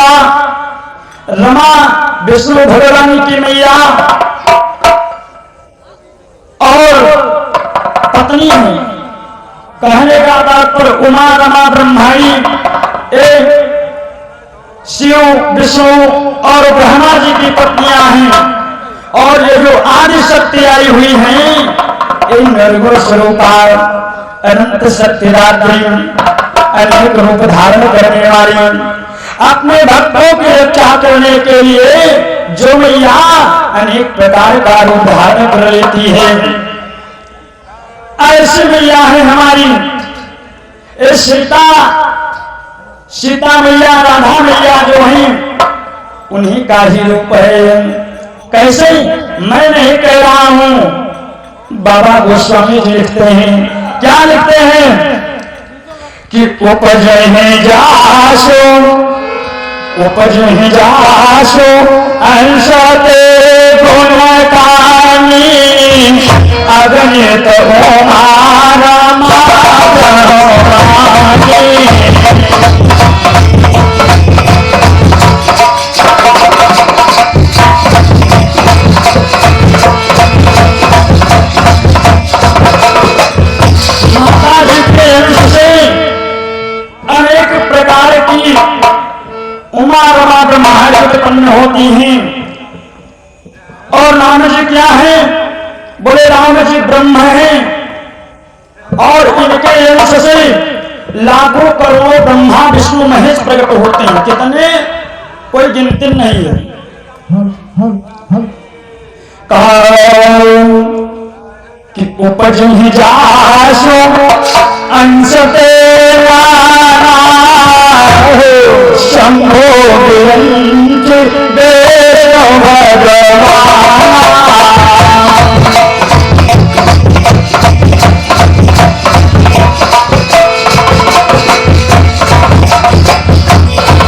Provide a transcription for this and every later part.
मैया रमा विष्णु भगवान की मैया और पत्नी है। कहने का तात्पर्य उमा रमा ब्रह्माणी एक शिव विष्णु और ब्रह्मा जी की पत्नियां हैं। और ये जो आदि शक्ति आई हुई हैं इन निर्गुण स्वरूपा अनंत शक्तिदात्री अनेक रूप धारण करने वाली अपने भक्तों की रक्षा करने के लिए जो मैया अनेक प्रकार का रूप धारण कर लेती है, ऐसी मैया है हमारी सीता मैया राधा मैया जो है उन्हीं का ही रूप है। कैसे? मैं नहीं कह रहा हूं, बाबा गोस्वामी जी लिखते हैं। क्या लिखते हैं कि उपज में जासो अंशते गुणकानी अगणित ओमारा उमा रमा ब्रह्मांड उत्पन्न होती हैं। और राम जी क्या है? बोले राम जी ब्रह्म हैं और इनके अंश से लाखों करोड़ों ब्रह्मा विष्णु महेश प्रकट होते हैं। कितने? कोई गिनती नहीं है। कि उपज ही जासो अंश तेरा शंभो विरंच देव भगवान।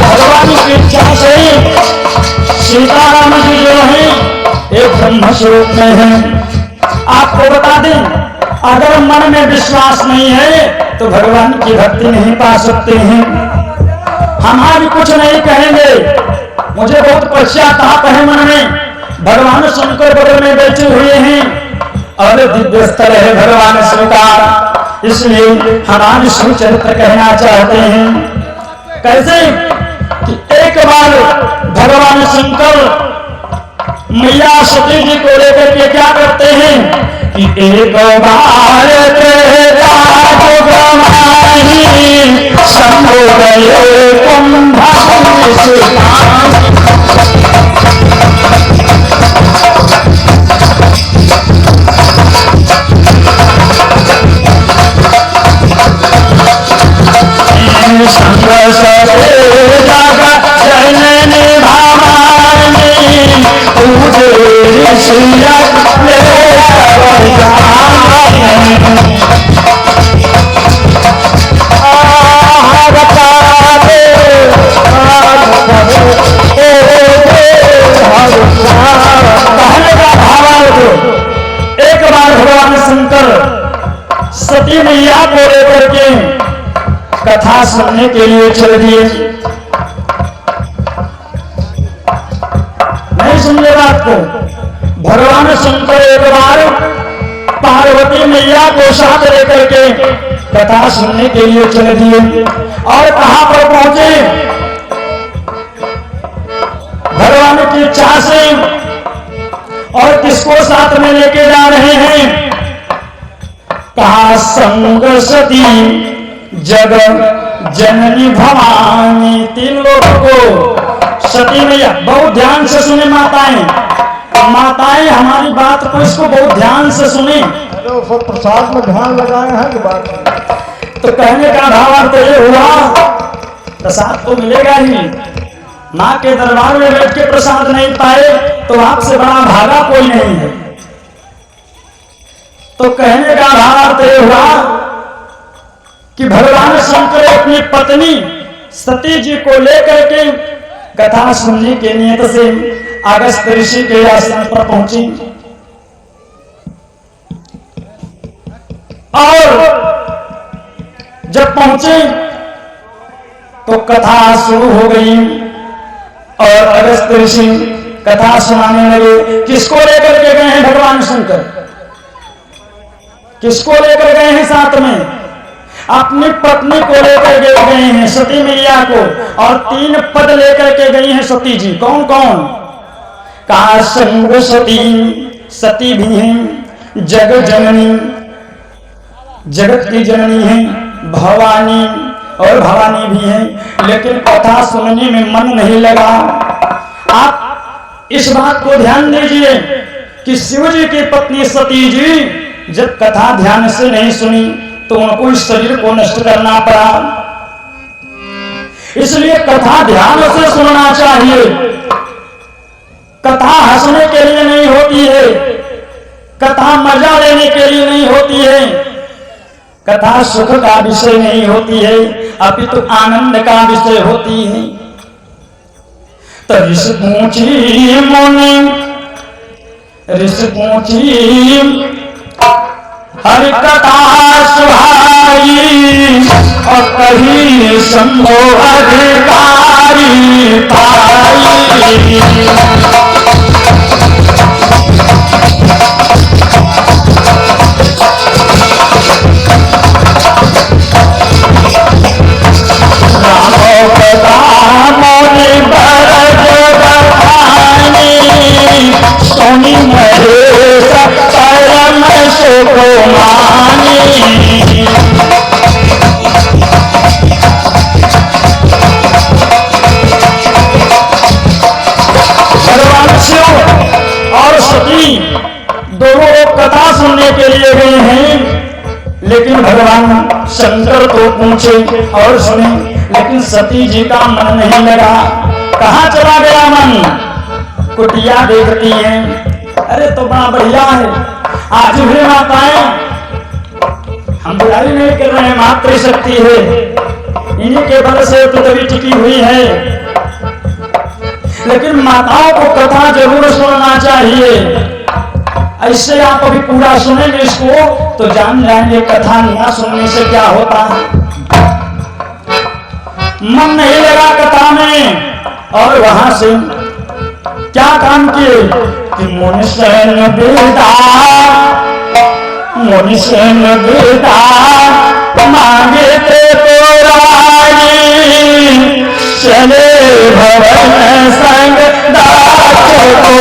भगवान की इच्छा से सीताराम जी जो है एक ब्रह्म स्वरूप में है। आपको बता दें, अगर मन में विश्वास नहीं है तो भगवान की भक्ति नहीं पा सकते हैं। हम आज कुछ नहीं कहेंगे, मुझे बहुत पश्चाताप है मन में। भगवान शंकर बगल में बैठे हुए हैं और दिव्य स्थल है भगवान स्वीकार, इसलिए हम आज सुचरित्र कहना चाहते हैं। कैसे कि एक बार भगवान शंकर मैया सती जी को लेकर के क्या करते हैं कि एक बार शंभो गए कुंभा सती मैया को लेकर के कथा सुनने के लिए चल दिए। नहीं सुनने बात को। भगवान शंकर एक बार पार्वती मैया को साथ लेकर के कथा सुनने के लिए चल दिए। और कहां पर पहुंचे? भगवान की इच्छा से। और किसको साथ में लेके जा रहे हैं? कहा संग सती जग जननी भवानी। तीन लोगों को सती मैया, बहुत ध्यान से सुने माताएं हमारी बात को इसको बहुत ध्यान से सुने। सब प्रसाद में ध्यान लगाए हैं कि बात। तो कहने का भावार्थ ये हुआ प्रसाद तो मिलेगा ही। माँ के दरबार में बैठ के प्रसाद नहीं पाए तो आपसे बड़ा भागा कोई नहीं है। तो कहने का भावार्थ ये हुआ कि भगवान शंकर अपनी पत्नी सती जी को लेकर के कथा सुनने के नियत से अगस्त ऋषि के आश्रम पर पहुंची। और जब पहुंचे तो कथा शुरू हो गई। और अगस्त ऋषि कथा सुनाने लगे। किसको लेकर के गए हैं भगवान शंकर? किसको लेकर गए हैं साथ में? अपनी पत्नी को लेकर के गए हैं, सती मैया को, और 3 पद लेकर के गई हैं सती जी। कौन कौन? कहा संग सती, सती भी हैं, जग जननी, जगत की जननी है, भवानी, और भवानी भी है। लेकिन कथा सुनने में मन नहीं लगा। आप इस बात को ध्यान दीजिए कि शिव जी की पत्नी सती जी जब कथा ध्यान से नहीं सुनी तो उनको इस शरीर को नष्ट करना पड़ा। इसलिए कथा ध्यान से सुनना चाहिए। कथा हंसने के लिए नहीं होती है, कथा मजा लेने के लिए नहीं होती है, कथा सुख का विषय नहीं होती है, अपितु आनंद का विषय होती है। तो ऋषि पूछी मुनि, ऋषि पूछी हरि कथा सुहाई, और कहीं संभो अधिकारी पाई। सोनी महेश परम सुख मानी। भगवान शिव और सती दोनों कथा सुनने के लिए गए हैं, लेकिन भगवान शंकर तो पूछे और सुने, लेकिन सती जी का मन नहीं लगा। कहाँ चला गया मन? कुटिया देखती हैं, अरे तो बड़ा बढ़िया है। आज भी माताएं, हम बुराई नहीं कर रहे हैं, मातृशक्ति है, इन्हीं के बल से पृथ्वी टिकी हुई है। लेकिन माताओं को कथा जरूर सुनना चाहिए। ऐसे आप अभी पूरा सुनेंगे इसको तो जान जाएंगे कथा ना सुनने से क्या होता है। मन नहीं लगा कथा में, और वहां से क्या काम किए कि मुनिशन बेदा, मुनिशन बेदा मांगे ते पुरानी, चले भवन संग दास को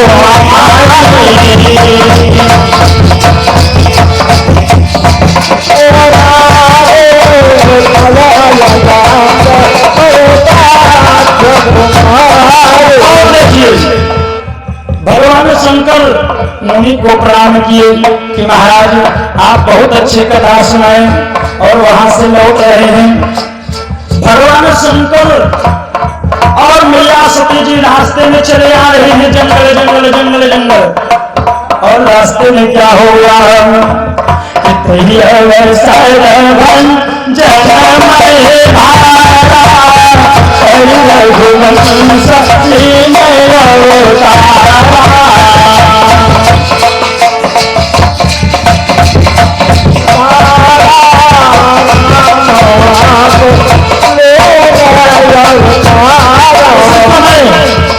भगवान शंकर मुनि को प्रणाम किए कि महाराज आप बहुत अच्छी कथा सुनाए, और वहां से लौट रहे हैं। भगवान शंकर और मैया सती जी रास्ते में चले आ रहे हैं, जंगल जंगल जंगल जंगल। और रास्ते में क्या हो गया?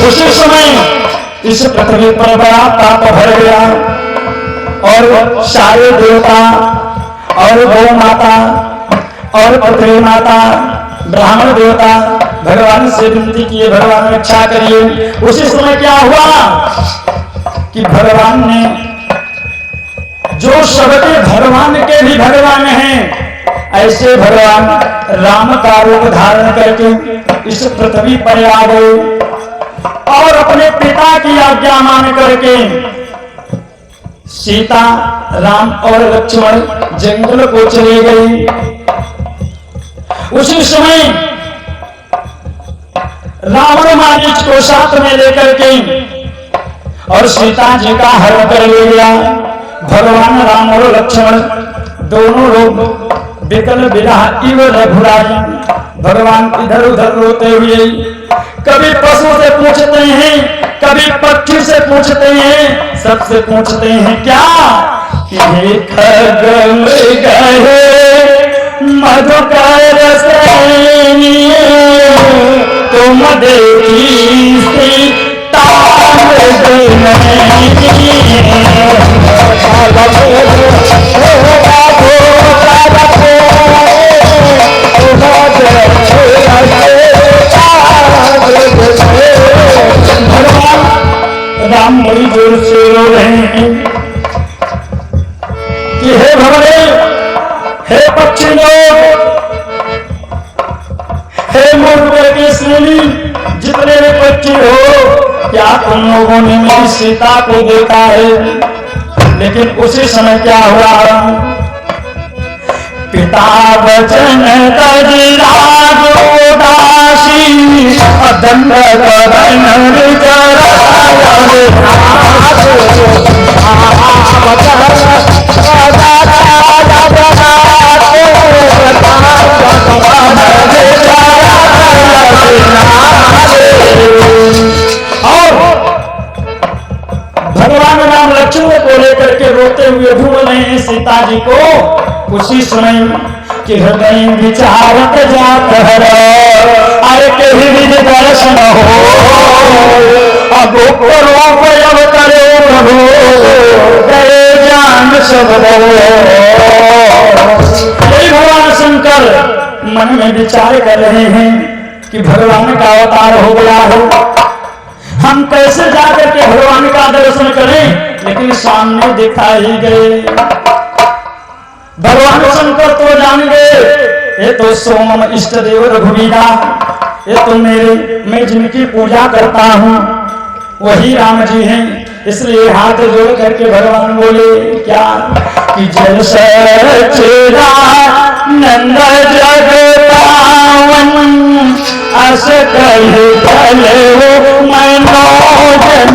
उसी समय इस पृथ्वी पर बड़ा पाप भर गया, और सारे देवता और गौ माता और पृथ्वी माता ब्राह्मण देवता भगवान से विनती किए, भगवान रक्षा करिए। उसी समय क्या हुआ कि भगवान ने, जो सबके भगवान के भी भगवान हैं, ऐसे भगवान राम का रूप धारण करके इस पृथ्वी पर आ गए, और अपने पिता की आज्ञा मान करके सीता, राम और लक्ष्मण जंगल को चले गए। उसी समय रावण मारीच को साथ में लेकर के और सीता जी का हरण कर ले गया। भगवान राम और लक्ष्मण दोनों लोग विकल विरह इव रघुराई, भगवान इधर उधर रोते हुए कभी पशु से पूछते हैं, कभी पक्षी से पूछते हैं, सबसे पूछते हैं क्या कि हे खगम गए मधुकर सैनिये, तुम देखी सीता राम बड़ी जोर से रो रहे हैं कि हे भवरे, हे पक्षी लोग, हे मूर्ख के स्नेही, जितने भी पक्षी हो, क्या तुम लोगों ने मेरी सीता को देखा है? लेकिन उसी समय क्या हुआ? पिता वचन तजराज उदासी अदंड करण भगवान राम लक्ष्मण को लेकर के रोते हुए ढूंढ रहे हैं सीता जी को। उसी समय कि हृदय विचारत जात हर अरे के विधि दर्शन हो अब रूप करे प्रभु करे ज्ञान सब भगवान शंकर मन में विचार कर रहे हैं कि भगवान का अवतार हो गया हो, हम कैसे जाकर के भगवान का दर्शन करें? लेकिन सामने दिखाई गए भगवान शंकर तो जान गए, ये तो सोम इष्ट देव रघुवीरा, ये तो मैं जिनकी पूजा करता हूँ वही राम जी हैं। इसलिए हाथ जोड़ करके भगवान बोले क्या कि जल सचिदा नंद जग पावन अस कहे चले हो मनोजन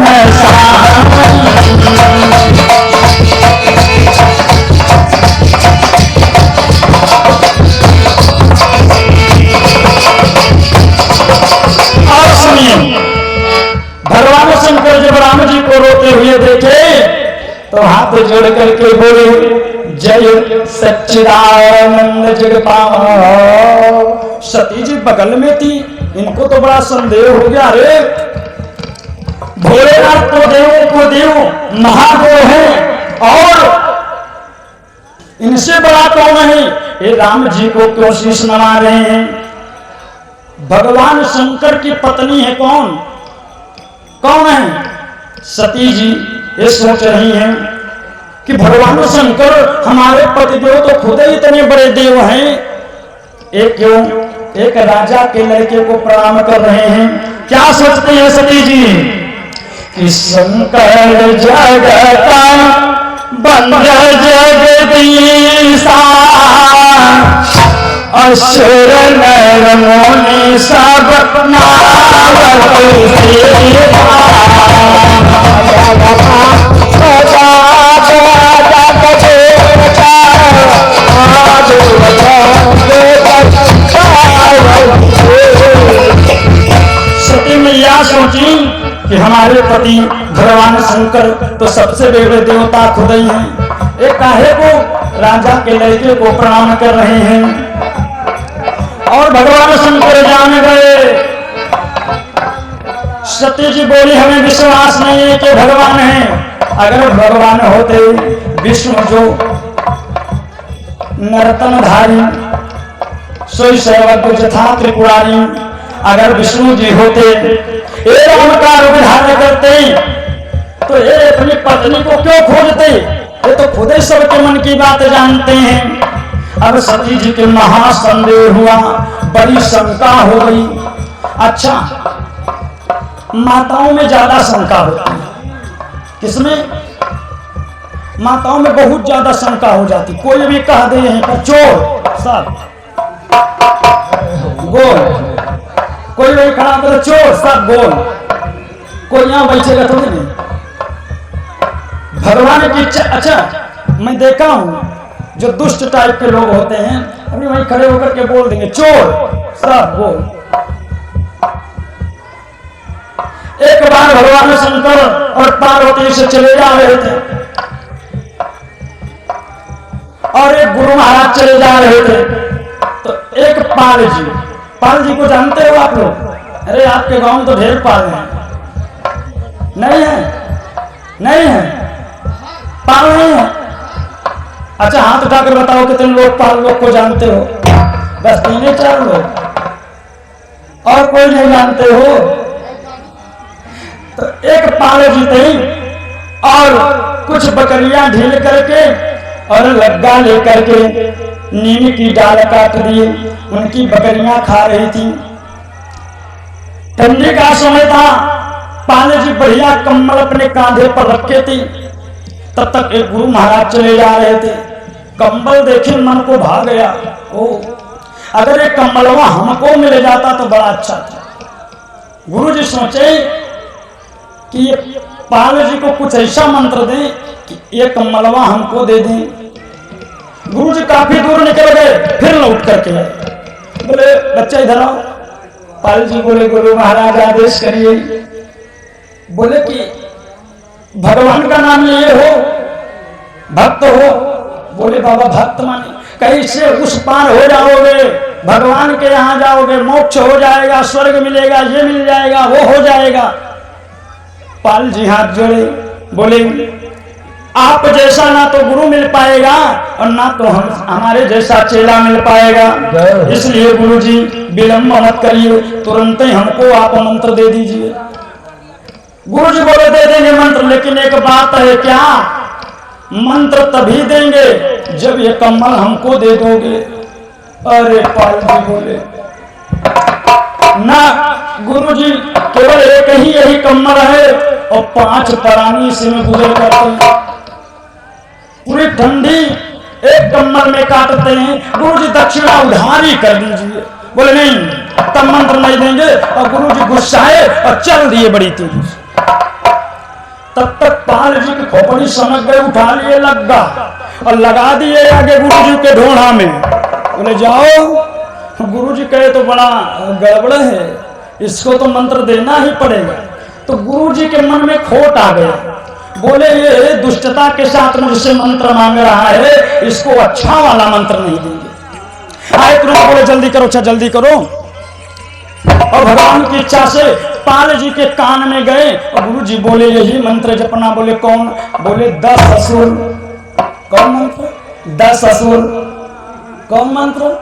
और सुनिए, भगवान शंकर जब राम जी को रोते हुए देखे तो हाथ जोड़ करके बोले जय सच्चिदानंद जग पावन। सती जी बगल में थी, इनको तो बड़ा संदेह हो गया, रे भोलेनाथ तो देवों को देव महादेव है और इनसे बड़ा कौन है? ये राम जी को क्यों शीश नवा रहे हैं? भगवान शंकर की पत्नी है कौन? कौन है? सती जी ये सोच रही हैं कि भगवान शंकर हमारे पतिदेव तो खुद ही इतने बड़े देव हैं, एक क्यों एक राजा के लड़के को प्रणाम कर रहे हैं। क्या सोचते हैं सती जी कि शंकर जगता बंद जगदीशा असुर नर मुनि सब सती मैया सोची कि हमारे पति भगवान शंकर तो सबसे बड़े देवता खुद ही हैं, एक काहे को राजा के लड़के को प्रणाम कर रहे हैं। और भगवान शंकर जान गए। सती जी बोली हमें विश्वास नहीं है कि भगवान है, अगर भगवान होते विष्णु जो नर्तनधारी सोई सर्वज्ञ जथा त्रिपुरारी, अगर विष्णु जी होते ये राम का रूप धारण करते तो ये अपनी पत्नी को क्यों खोजते? ये तो खुद ही सबके मन की बात जानते हैं। अब सती जी के महासंदेह हुआ, बड़ी शंका हो गई। अच्छा, माताओं में ज्यादा शंका होती है, किसमें? माताओं में बहुत ज्यादा शंका हो जाती। कोई भी कह दे यहीं पर चोर सब गोल, कोई भी खड़ा कर चोर सब गोल, कोई यहां बैठेगा थोड़ी नहीं। भगवान की इच्छा। अच्छा, मैं देखा हूं जो दुष्ट टाइप के लोग होते हैं अभी वहीं खड़े होकर के बोल देंगे चोर सब गोल। एक बार भगवान शंकर और पार्वती से चले जा रहे थे और एक गुरु महाराज चले जा रहे थे, तो एक पाल जी को जानते हो आप लोग? अरे आपके गांव में तो ढेर पाल हैं। नहीं है, नहीं है, पाल नहीं है। अच्छा हाथ उठाकर बताओ कितने लोग पाल लोग को जानते हो? बस 3-4 लोग, और कोई नहीं जानते हो? तो एक पाल जीते और कुछ बकरियां ढील करके और लग्गा लेकर के नीम की डाल काट दिए। उनकी बकरियां खा रही थी। ठंडी का समय था। पाले जी बढ़िया कम्बल अपने कांधे पर रखे थे। तब तक एक गुरु महाराज चले जा रहे थे। कंबल देखे मन को भा गया। ओ अगर एक कंबलवा हमको मिल जाता तो बड़ा अच्छा था। गुरु जी सोचे कि ये पाल जी को कुछ ऐसा मंत्र दें कि ये कंबलवा हमको दे दें। गुरु जी काफी दूर निकल गए, फिर लौट करके बोले बच्चा इधर आओ। पाल जी बोले गुरु महाराज आदेश करिए। बोले कि भगवान का नाम लिए हो, भक्त हो? बोले बाबा भक्त माने कैसे उस पार हो जाओगे, भगवान के यहाँ जाओगे, मोक्ष हो जाएगा, स्वर्ग मिलेगा, ये मिल जाएगा, वो हो जाएगा। पाल जी हाथ जोड़े, बोले आप जैसा ना तो गुरु मिल पाएगा और ना तो हमारे जैसा चेला मिल पाएगा। इसलिए गुरु जी विलंब मत करिए, तुरंत ही हमको आप मंत्र दे दीजिए। गुरु जी बोले दे देंगे मंत्र, लेकिन एक बात है क्या, मंत्र तभी देंगे जब ये कम्बल हमको दे दोगे। अरे पाल जी बोले ना गुरु जी, केवल एक ही यही कम्बल है और 5 प्राणी इसी में गुजर करते हैं। पूरी ठंडी एक कम्बल में काटते हैं। गुरु जी दक्षिणा उधार ही कर दीजिए। बोले नहीं तब मंत्र नहीं देंगे। और गुरु जी गुस्साए और चल दिए बड़ी तेजी से। तब तक पाल जी की खोपड़ी समझ गए, उठा लिए लग्गा और लगा दिए आगे गुरु जी के ढोढ़ा में। बोले जाओ। गुरु जी कहे तो बड़ा गड़बड़ है, इसको तो मंत्र देना ही पड़ेगा। तो गुरु जी के मन में खोट आ गया। बोले ये दुष्टता के साथ मुझसे मंत्र मांग रहा है, इसको अच्छा वाला मंत्र नहीं देंगे। आए तुरंत बोले जल्दी करो, अच्छा जल्दी करो। और भगवान की इच्छा से पाल जी के कान में गए और गुरु जी बोले यही मंत्र जपना। बोले कौन? बोले 10 असुर। कौन मंत्र? 10 असुर। कौन मंत्र?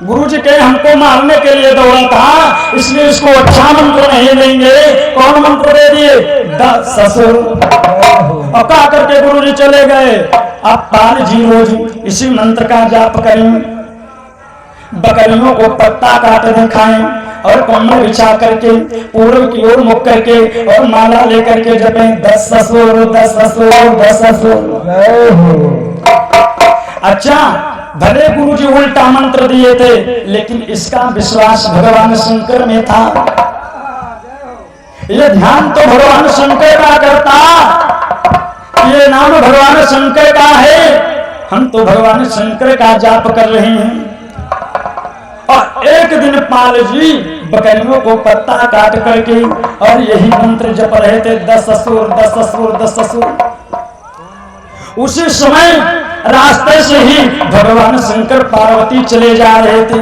गुरु जी कहे हमको मारने के लिए दौड़ा था, इसलिए इसको अच्छा मंत्र नहीं देंगे। कौन मंत्र दे दिए? 10 असुर। और कहा करके गुरु जी चले गए। अब पाल जी रोज इसी मंत्र का जाप करें, बकरियों को पत्ता काट दिखाएं और कमर बिछा करके पूर्व की ओर मुख करके और माला लेकर के जपें 10 असुर 10 असुर 10 असुर। अच्छा भले गुरु जी उल्टा मंत्र दिए थे, लेकिन इसका विश्वास भगवान शंकर में था। ये ध्यान तो भगवान शंकर का करता, ये नाम भगवान शंकर का है, हम तो भगवान शंकर का जाप कर रहे हैं। और एक दिन पाल जी बकरियों को पत्ता काट करके और यही मंत्र जप रहे थे 10 असुर 10 असुर 10 असुर। उसी समय रास्ते से ही भगवान शंकर पार्वती चले जा रहे थे।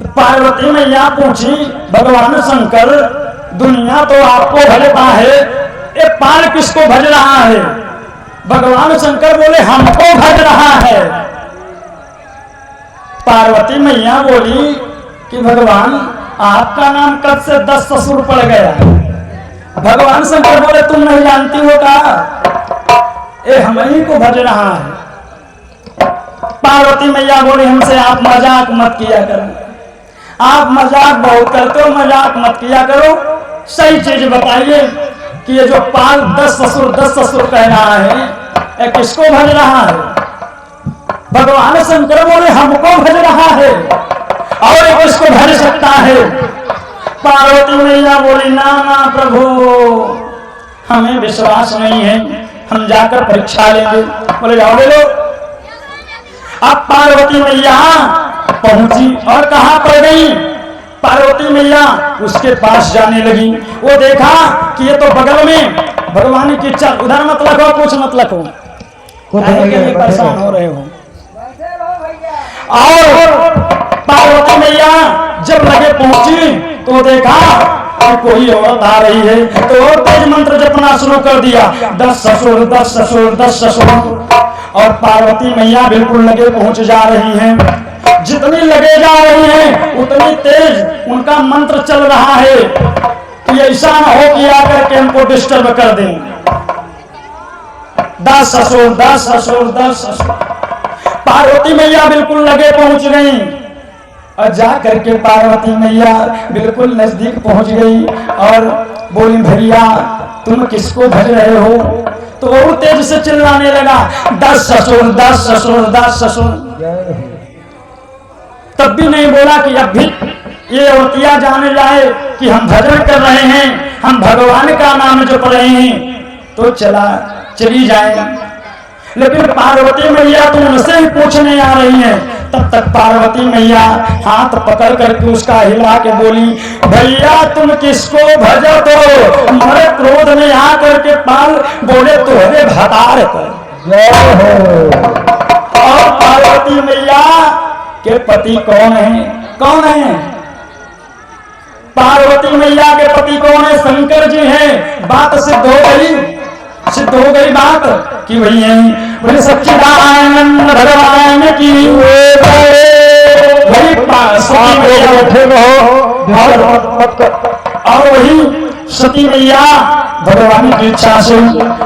पार्वती मैया पूछी भगवान शंकर दुनिया तो आपको भजता है, ये पाल किसको भज रहा है? भगवान शंकर बोले हमको भज रहा है। पार्वती मैया बोली कि भगवान आपका नाम कब से 10 असुर पड़ गया? भगवान शंकर बोले तुम नहीं जानती हो का, ये हम ही को भज रहा है। पार्वती मैया बोली हमसे आप मजाक मत किया करो, आप मजाक बहुत करते हो, मजाक मत किया करो। सही चीज बताइए कि ये जो पाल 10 असुर कह रहा है, ये किसको भज रहा है? भगवान शंकर बोले हमको भज रहा है, और ये किसको भज सकता है? पार्वती मैया बोली ना ना प्रभु, हमें विश्वास नहीं है, हम जाकर परीक्षा लेंगे। बोले जाओ ले लो। अब पार्वती मैया पहुंची और कहां पर गई? पार्वती मैया उसके पास जाने लगी। वो देखा कि ये तो बगल में भगवान की इच्छा, उधर मत लगो, कुछ मत लगो, परेशान हो रहे हो। और पार्वती मैया जब लगे पहुंची तो देखा कि कोई औरत आ रही है, तो और तेज मंत्र जपना शुरू कर दिया, 10 ससुर 10 ससुर 10 ससुर। और पार्वती मैया बिल्कुल लगे पहुंच जा रही हैं। जितनी लगे जा रही हैं उतनी तेज उनका मंत्र चल रहा है कि ऐसा ना हो कि आकर के हमको डिस्टर्ब कर दें। 10 ससुर 10 ससुर 10 ससुर। पार्वती मैया बिल्कुल लगे पहुंच गई और जा करके पार्वती मैया बिल्कुल नजदीक पहुंच गई और बोली, भैया तुम किसको भज रहे हो? तो वो तेज से चिल्लाने लगा, 10 ससुर 10 ससुर 10 ससुर। तब भी नहीं बोला कि अब भी ये औरतिया जाने जाए कि हम भजन कर रहे हैं, हम भगवान का नाम जप रहे हैं, तो चली जाए। लेकिन पार्वती मैया तो उनसे ही पूछने आ रही है। तब तक पार्वती मैया हाथ पकड़ करके उसका हिला के बोली, भैया तुम किसको भजो? तो हमारे क्रोध में आकर के पाल बोले तोहरे भतार को। और पार्वती मैया के पति कौन है? कौन है? पार्वती मैया के पति कौन है? शंकर जी हैं। बात सिद्ध हो गई बात कि वही है, बोले सच्चिदानंद भगवान की वही और वही सती मैया भगवान की इच्छा से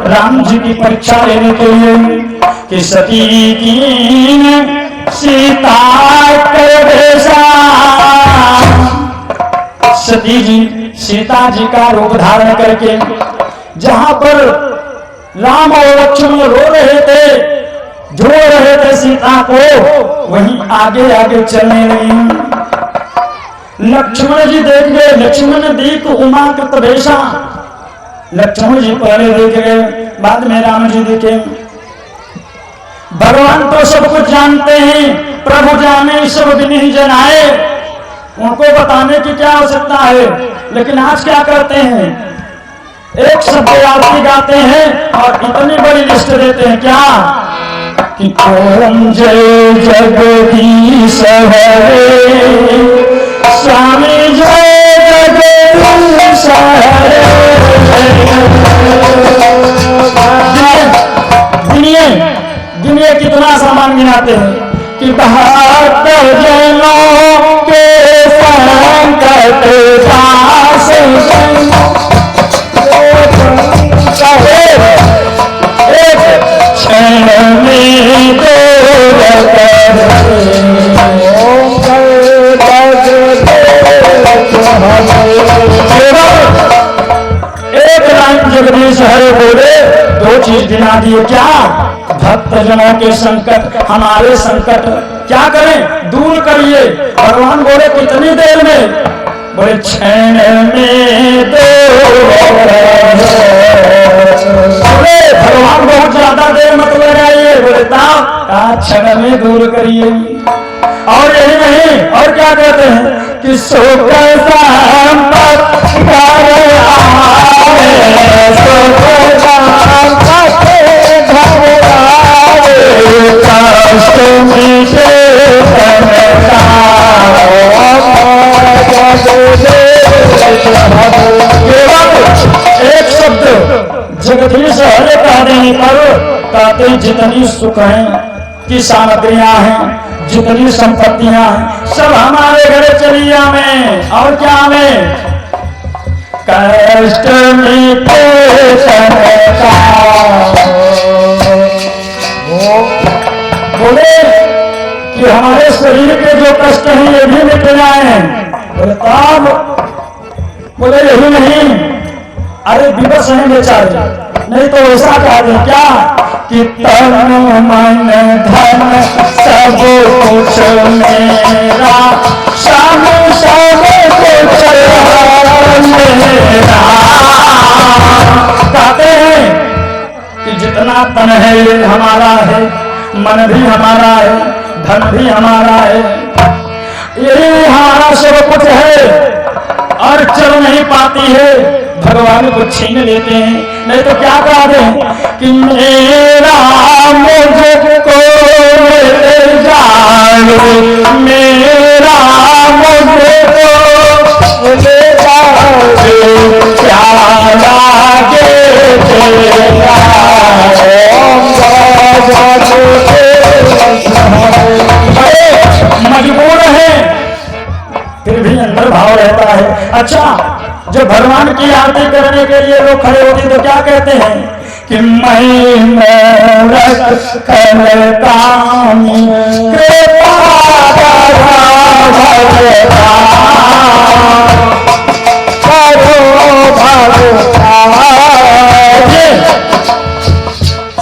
राम जी की परीक्षा लेने के लिए कि सती की सीता कर भेजा। सती जी सीता जी का रूप धारण करके जहां पर राम और लक्ष्मण रो रहे थे, झोल रहे थे सीता को, वहीं आगे आगे चलने लगी। लक्ष्मण जी देख गए, लक्ष्मण दीक उमा कृत भेषा। लक्ष्मण जी पहले देख गए, बाद में राम जी देखे। भगवान तो सब कुछ जानते हैं, प्रभु जाने सब विनि जनाए, उनको बताने की क्या आवश्यकता है। लेकिन आज क्या करते हैं, एक शब्द आरती गाते हैं और इतनी बड़ी लिस्ट देते हैं क्या कि ओम जय जगदीश हरे, स्वामी जय जगदीश हरे। गिनिए कितना सामान गिनाते हैं कि 72 जनों के संकट दास एक लाइन जगदीश हरे बोले, 2 चीज गिना दिए क्या? भक्त जनों के संकट, हमारे संकट क्या करें? दूर करिए। भगवान बोले कितनी देर में? बोले क्षण में बोले भगवान बहुत ज्यादा देर मत लगाइए, बोले क्षण में दूर करिए। और यही नहीं, और क्या कहते हैं कि सुख एक शब्द जगदीश हरे कह देने पर कहते जितनी सुख है की सामग्रियां हैं, जितनी संपत्तियां हैं, सब हमारे घर चली आवे। और क्या आवे? कष्ट में बोले कि हमारे शरीर के जो कष्ट हैं ये भी मिट जाए। बोले तब? बोले यही नहीं, अरे विवश हैं बेचारे, नहीं तो ऐसा कहा दे क्या कि तन मन धन सब कुछ मेरा, सब कुछ मेरा। कहते हैं कि जितना तन है ये हमारा है, मन भी हमारा है, धन भी हमारा है, यही हमारा सब कुछ है। और चल नहीं पाती है, भगवान को छीन लेते हैं। नहीं तो क्या कहा दे कि मेरा मुझको जाए मेरा मुझको ले जाए क्या लागे तेरा मजबूर है फिर भी अंदर भाव रहता है। अच्छा, जब भगवान की आरती करने के लिए लोग खड़े होते तो क्या कहते हैं कि मैं मूरख कलकामी कृपा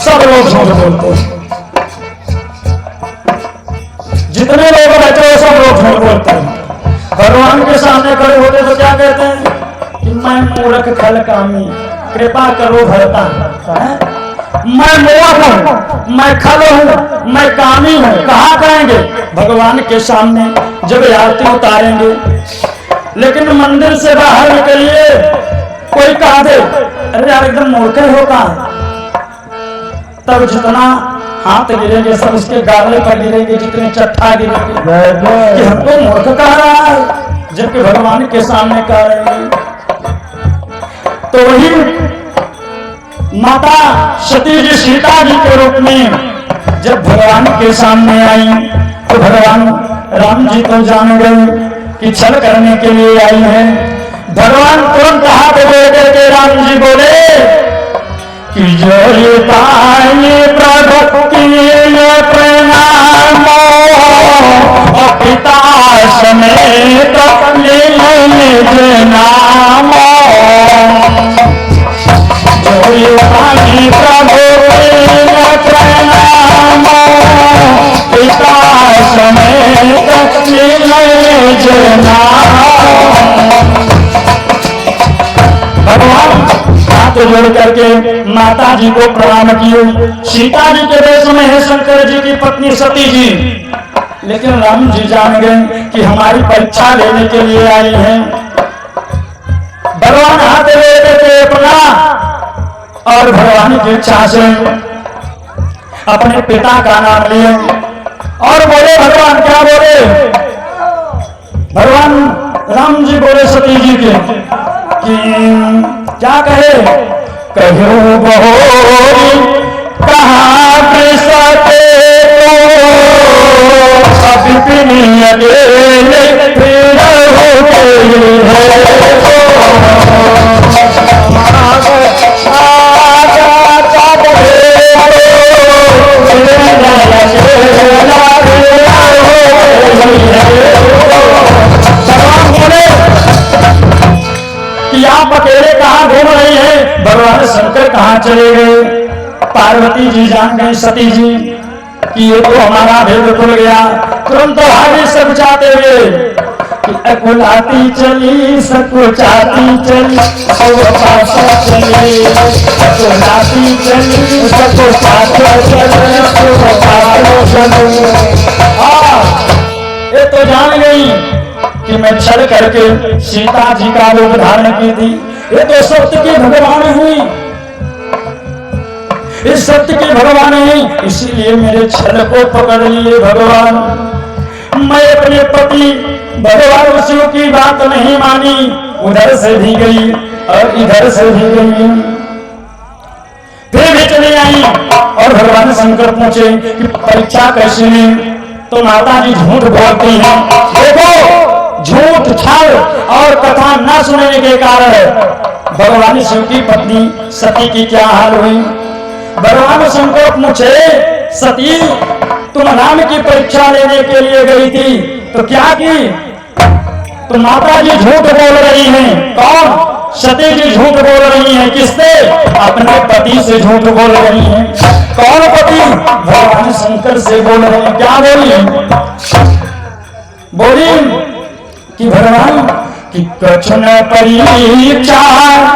सब लोग झूठ बोलते हैं, जितने लोग बैठे हो सब लोग झूठ बोलते हैं। भगवान के सामने खड़े होते तो क्या कहते हैं कि मैं मूर्ख खलकामी कृपा करो भरता, मैं मूर्ख हूं, मैं खल हूं, मैं कामी हूं। कहा कहेंगे भगवान के सामने जब आरती उतारेंगे। लेकिन मंदिर से बाहर निकलिए, कोई कहा दे अरे यार एकदम मूर्ख हो कहा, तब जितना हाथ गिरेंगे सब उसके गाले पर गिरेंगे, जितने चट्टा गिरेंगे कि हमको मूर्ख कह रहा है, जबकि भगवान के सामने कह रहे हैं। तो वही माता सती जी सीता जी के रूप में जब भगवान के सामने आई तो भगवान राम जी तो जान गए कि छल करने के लिए आई है। भगवान तुरंत हाथ दे करके राम जी बोले कि जय पाए प्रभु की प्रणाम पिता समेत निज नाम। जय पाए प्रभु की प्रणाम पिता समेत निज नाम। भगवान हाथ जोड़ करके माता जी को प्रणाम किए। सीता जी के वेश में है शंकर जी की पत्नी सती जी, लेकिन राम जी जान गए कि हमारी परीक्षा लेने के लिए आई हैं। भगवान हाथ ले करके अपना और भगवान की इच्छा से अपने पिता का नाम लिए और बोले भगवान क्या बोले, भगवान राम जी बोले सती जी के कि क्या कहे, कहो बहोरी कहाँ सते अभिपिनी अकेले फिर हो गई कि आप अकेले कहाँ घूम रही है, भगवान शंकर कहाँ चले गए। पार्वती जी जान गई सती जी कि ये तो हमारा भेद खुल गया। तुरंत तो आगे सब चाहते हुए कि अकुलाती चली सकुचाती चली चली अकुलाती चली सकुचाती चली। ये तो जान गई कि मैं छल करके सीता जी का रूप धारण की थी। ये तो सत्य की भगवान हुई, इस सत्य की भगवान हुई, इसीलिए मेरे छल को पकड़ लिए भगवान। मैं अपने पति भगवान शिव की बात नहीं मानी, उधर से भी गई और इधर से भी गई, फिर भी चली आई। और भगवान शंकर पूछे कि परीक्षा कैसी है, तो माता जी झूठ बोलती हैं। देखो झूठ छल और कथा न सुनने के कारण भगवान शिव की पत्नी सती की क्या हाल हुई। भगवान शंकर पूछे सती तुम राम की परीक्षा लेने के लिए गई थी तो क्या की, तो माता जी झूठ बोल रही हैं। कौन, सती जी झूठ बोल रही हैं। किससे, अपने पति से झूठ बोल रही हैं। कौन पति, भगवान शंकर से बोल रहे हैं। क्या बोली कि भगवान की कछुन परीक्षा